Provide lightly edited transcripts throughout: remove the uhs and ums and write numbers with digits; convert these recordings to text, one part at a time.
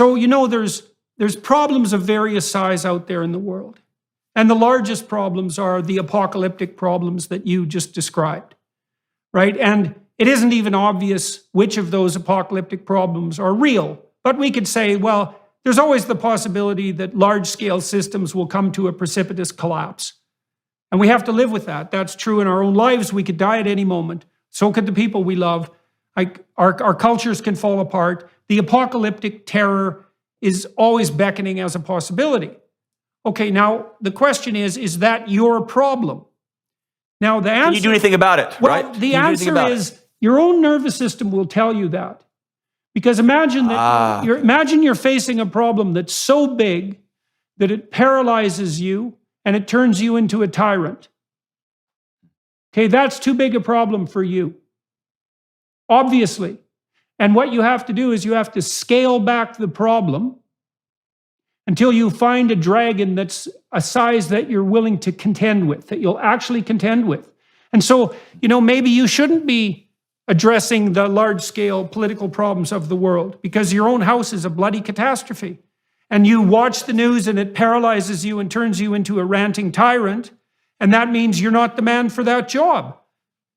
So, there's problems of various size out there in the world. And the largest problems are the apocalyptic problems that you just described, right? And it isn't even obvious which of those apocalyptic problems are real. But we could say, well, there's always the possibility that large-scale systems will come to a precipitous collapse. And we have to live with that. That's true in our own lives. We could die at any moment. So could the people we love. Our cultures can fall apart. The apocalyptic terror is always beckoning as a possibility. Okay, now the question is that your problem? Now the answer... Can you do anything about it, well, right? The answer is your own nervous system will tell you that. Because imagine that imagine you're facing a problem that's so big that it paralyzes you and it turns you into a tyrant. Okay, that's too big a problem for you. Obviously. And what you have to do is you have to scale back the problem until you find a dragon that's a size that you're willing to contend with, that you'll actually contend with. And so, maybe you shouldn't be addressing the large-scale political problems of the world because your own house is a bloody catastrophe. And you watch the news and it paralyzes you and turns you into a ranting tyrant. And that means you're not the man for that job.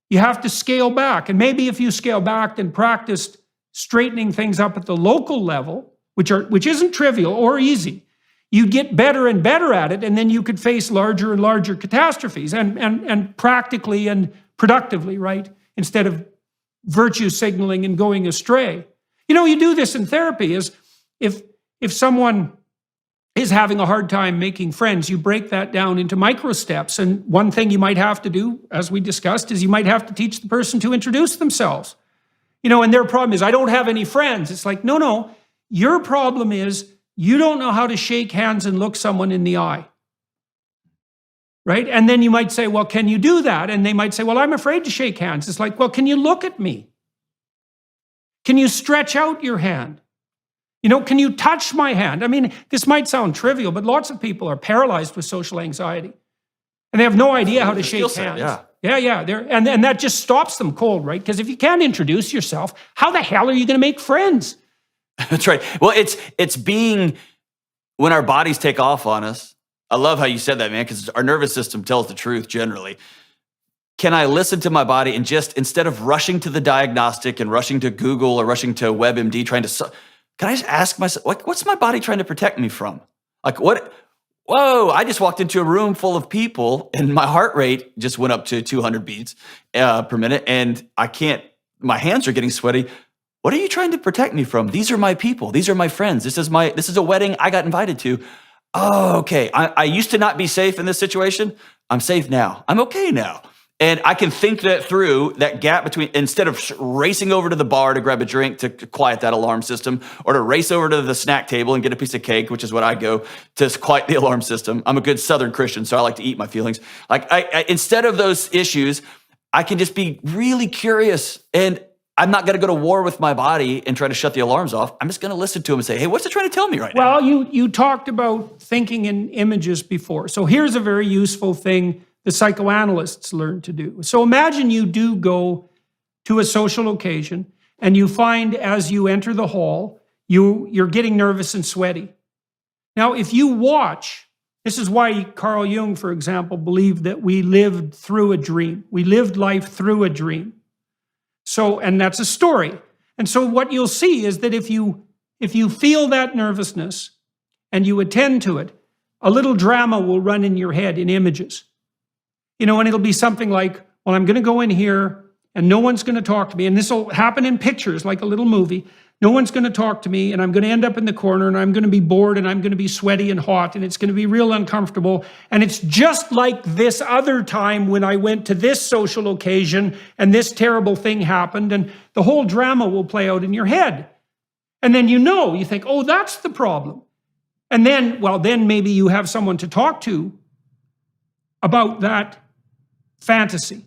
You have to scale back. And maybe if you scale back and practice straightening things up at the local level, which isn't trivial or easy, you get better and better at it, and then you could face larger and larger catastrophes and practically and productively, right? Instead of virtue signaling and going astray. You do this in therapy is if someone is having a hard time making friends, you break that down into micro steps. And one thing you might have to do, as we discussed, is you might have to teach the person to introduce themselves. And their problem is, I don't have any friends. It's like, no. Your problem is you don't know how to shake hands and look someone in the eye. Right? And then you might say, well, can you do that? And they might say, well, I'm afraid to shake hands. It's like, well, can you look at me? Can you stretch out your hand? Can you touch my hand? I mean, this might sound trivial, but lots of people are paralyzed with social anxiety. And they have no idea how to shake hands. Yeah. And that just stops them cold, right? Because if you can't introduce yourself, how the hell are you going to make friends? That's right. Well, it's being, when our bodies take off on us, I love how you said that, man, because our nervous system tells the truth generally. Can I listen to my body and just, instead of rushing to the diagnostic and rushing to Google or rushing to WebMD, can I just ask myself, what's my body trying to protect me from? Whoa, I just walked into a room full of people and my heart rate just went up to 200 beats per minute and my hands are getting sweaty. What are you trying to protect me from? These are my people. These are my friends. This is a wedding I got invited to. Oh, okay. I used to not be safe in this situation. I'm safe now. I'm okay now. And I can think that through, that gap between, instead of racing over to the bar to grab a drink to quiet that alarm system, or to race over to the snack table and get a piece of cake, which is what I go to quiet the alarm system. I'm a good Southern Christian, so I like to eat my feelings. Instead of those issues, I can just be really curious, and I'm not going to go to war with my body and try to shut the alarms off. I'm just going to listen to him and say, hey, what's it trying to tell me right now? Well, you talked about thinking in images before. So here's a very useful thing the psychoanalysts learn to do. So imagine you do go to a social occasion and you find as you enter the hall, you're getting nervous and sweaty. Now, if you watch, this is why Carl Jung, for example, believed that we lived through a dream. We lived life through a dream. So, and that's a story. And so what you'll see is that if you feel that nervousness and you attend to it, a little drama will run in your head in images. And it'll be something like, well, I'm going to go in here and no one's going to talk to me. And this will happen in pictures, like a little movie. No one's going to talk to me and I'm going to end up in the corner and I'm going to be bored and I'm going to be sweaty and hot and it's going to be real uncomfortable. And it's just like this other time when I went to this social occasion and this terrible thing happened, and the whole drama will play out in your head. And then you think, oh, that's the problem. And then, then maybe you have someone to talk to about that fantasy.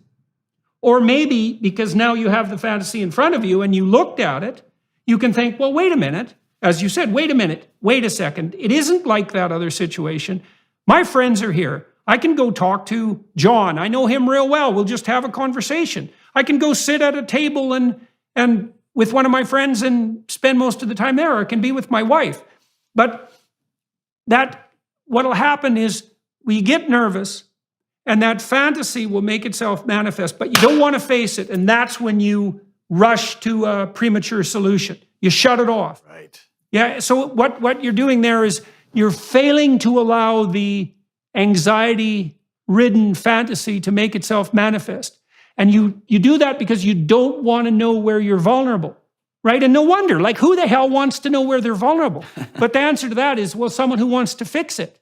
Or maybe because now you have the fantasy in front of you and you looked at it, you can think, well, wait a minute. As you said, wait a second. It isn't like that other situation. My friends are here. I can go talk to John. I know him real well. We'll just have a conversation. I can go sit at a table and with one of my friends and spend most of the time there. Or I can be with my wife. But what'll happen is we get nervous and that fantasy will make itself manifest, but you don't want to face it. And that's when you rush to a premature solution. You shut it off. Right. Yeah. So what you're doing there is you're failing to allow the anxiety-ridden fantasy to make itself manifest. And you do that because you don't want to know where you're vulnerable, right? And no wonder, like who the hell wants to know where they're vulnerable? But the answer to that is, well, someone who wants to fix it.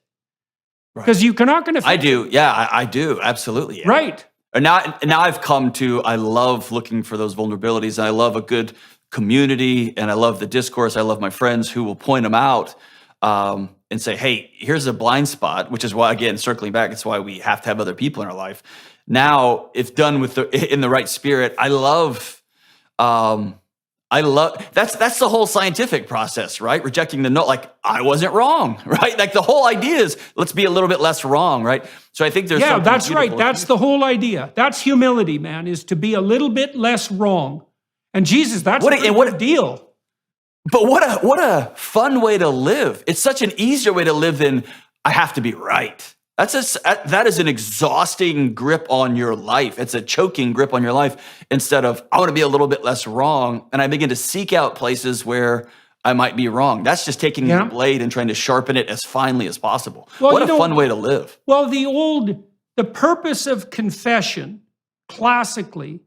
Because you're not going to fix it. I do. Yeah, I do. Absolutely. Yeah. Right. And now I've come to, I love looking for those vulnerabilities. And I love a good community and I love the discourse. I love my friends who will point them out and say, hey, here's a blind spot, which is why, again, circling back, it's why we have to have other people in our life. Now, if done in the right spirit, I love that's the whole scientific process, right? Rejecting the no, like I wasn't wrong, right? Like the whole idea is let's be a little bit less wrong, right? So I think there's that's right. That's the whole idea. That's humility, man, is to be a little bit less wrong. And Jesus, that's what a deal. But what a fun way to live. It's such an easier way to live than I have to be right. That is an exhausting grip on your life. It's a choking grip on your life instead of, I want to be a little bit less wrong. And I begin to seek out places where I might be wrong. That's just taking the blade and trying to sharpen it as finely as possible. Well, what a fun way to live. Well, the purpose of confession, classically,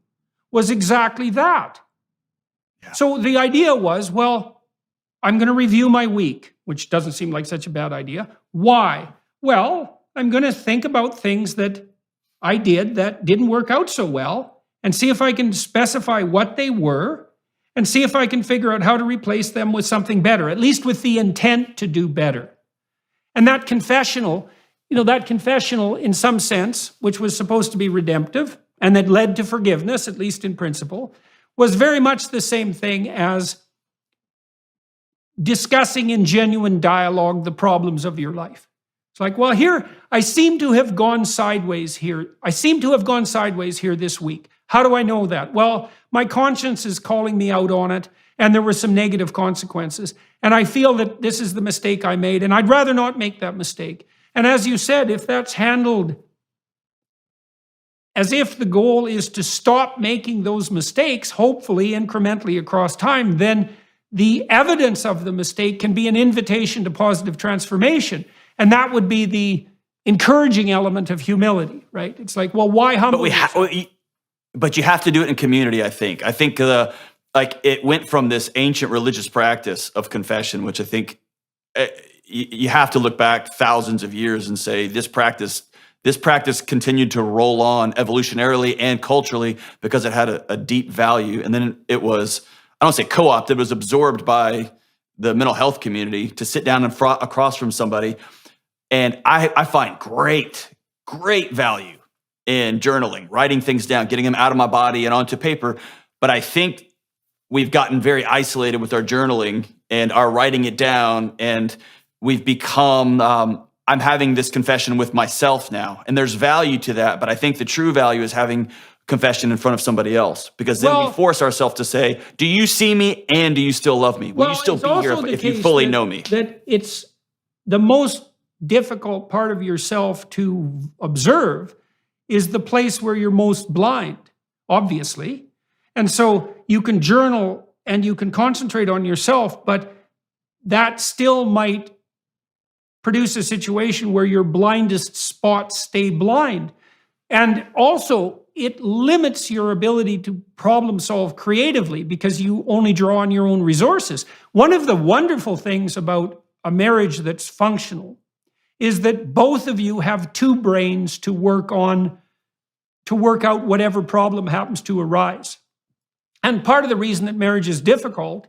was exactly that. Yeah. So the idea was, well, I'm going to review my week, which doesn't seem like such a bad idea. Why? Well, I'm going to think about things that I did that didn't work out so well and see if I can specify what they were and see if I can figure out how to replace them with something better, at least with the intent to do better. And that confessional in some sense, which was supposed to be redemptive and that led to forgiveness, at least in principle, was very much the same thing as discussing in genuine dialogue the problems of your life. It's like, well, here, I seem to have gone sideways here. I seem to have gone sideways here this week. How do I know that? Well, my conscience is calling me out on it, and there were some negative consequences. And I feel that this is the mistake I made, and I'd rather not make that mistake. And as you said, if that's handled as if the goal is to stop making those mistakes, hopefully incrementally across time, then the evidence of the mistake can be an invitation to positive transformation. And that would be the encouraging element of humility, right? It's like, well, why humble yourself? But you have to do it in community, I think. I think it went from this ancient religious practice of confession, which I think you have to look back thousands of years and say this practice continued to roll on evolutionarily and culturally because it had a deep value. And then it was, I don't say co-opted, it was absorbed by the mental health community to sit down across from somebody. And I find great value in journaling, writing things down, getting them out of my body and onto paper. But I think we've gotten very isolated with our journaling and our writing it down. And we've become, I'm having this confession with myself now. And there's value to that. But I think the true value is having confession in front of somebody else, because then we force ourselves to say, do you see me and do you still love me? Will you still be here if you fully know me? That it's the most difficult part of yourself to observe is the place where you're most blind, obviously. And so you can journal and you can concentrate on yourself, but that still might produce a situation where your blindest spots stay blind. And also, it limits your ability to problem solve creatively because you only draw on your own resources. One of the wonderful things about a marriage that's functional is that both of you have two brains to work out whatever problem happens to arise. And part of the reason that marriage is difficult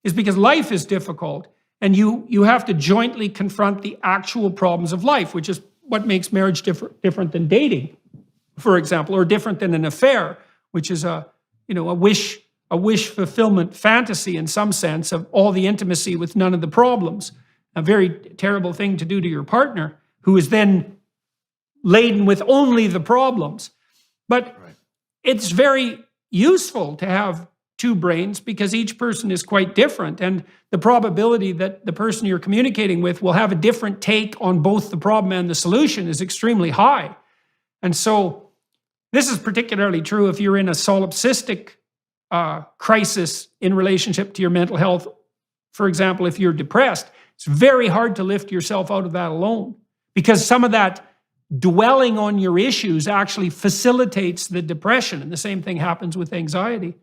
is because life is difficult, and you have to jointly confront the actual problems of life, which is what makes marriage different than dating, for example, or different than an affair, which is a wish fulfillment fantasy in some sense of all the intimacy with none of the problems. A very terrible thing to do to your partner, who is then laden with only the problems. But it's very useful to have two brains because each person is quite different. And the probability that the person you're communicating with will have a different take on both the problem and the solution is extremely high. And so this is particularly true if you're in a solipsistic crisis in relationship to your mental health. For example, if you're depressed, it's very hard to lift yourself out of that alone because some of that dwelling on your issues actually facilitates the depression. And the same thing happens with anxiety.